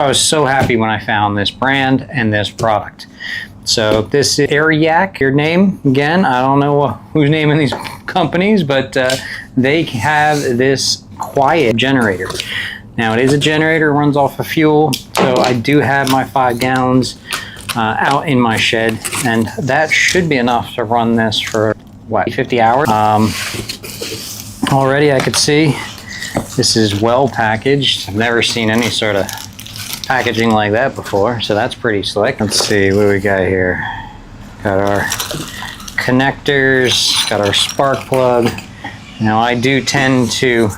I was so happy when I found this brand and this product. So this is Erayak, your name again. I don't know who's naming these companies, but they have this quiet generator. Now it is a generator, runs off of fuel, so I do have my 5 gallons out in my shed, and that should be enough to run this for what, 50 hours. Already I could see this is well packaged. I've never seen any sort of packaging like that before, so that's pretty slick. Let's see what we got here. Got our connectors, got our spark plug. Now I do tend to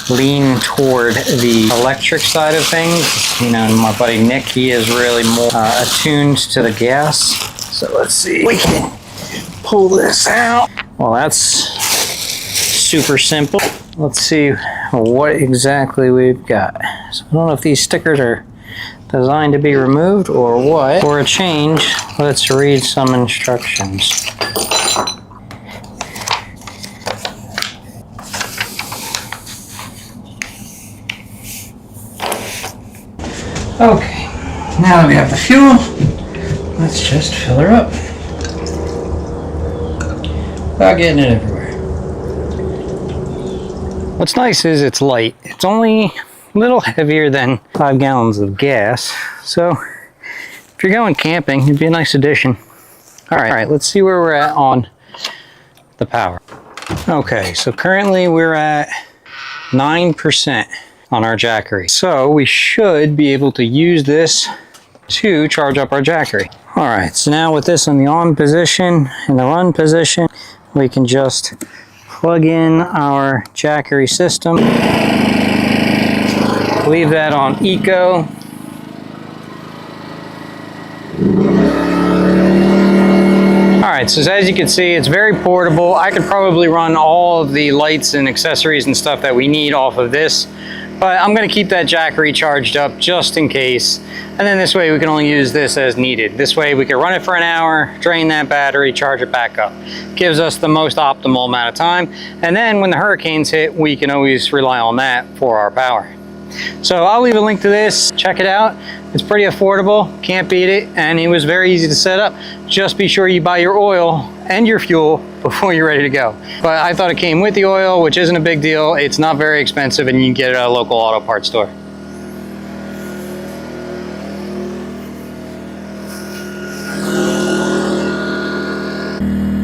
lean toward the electric side of things. You know, my buddy Nick, he is really more attuned to the gas. So let's see, we can pull this out. Well, that's super simple. Let's see what exactly we've got. So I don't know if these stickers are designed to be removed or what. For a change, let's read some instructions. Okay, now that we have the fuel, let's just fill her up without getting it everywhere. What's nice is it's light. It's only a little heavier than 5 gallons of gas, so if you're going camping, it'd be a nice addition. All right, let's see where we're at on the power. Okay, so currently we're at 9% on our Jackery, so we should be able to use this to charge up our Jackery. All right, so now with this in the on position and the run position, we can just plug in our Jackery system. Leave that on eco. Alright, so as you can see, it's very portable. I could probably run all of the lights and accessories and stuff that we need off of this, but I'm going to keep that Jackery charged up just in case. And then this way we can only use this as needed. This way we can run it for an hour, drain that battery, charge it back up. Gives us the most optimal amount of time. And then when the hurricanes hit, we can always rely on that for our power. So I'll leave a link to this, check it out. It's pretty affordable, can't beat it, and it was very easy to set up. Just be sure you buy your oil and your fuel before you're ready to go. But I thought it came with the oil, which isn't a big deal. It's not very expensive, and you can get it at a local auto parts store.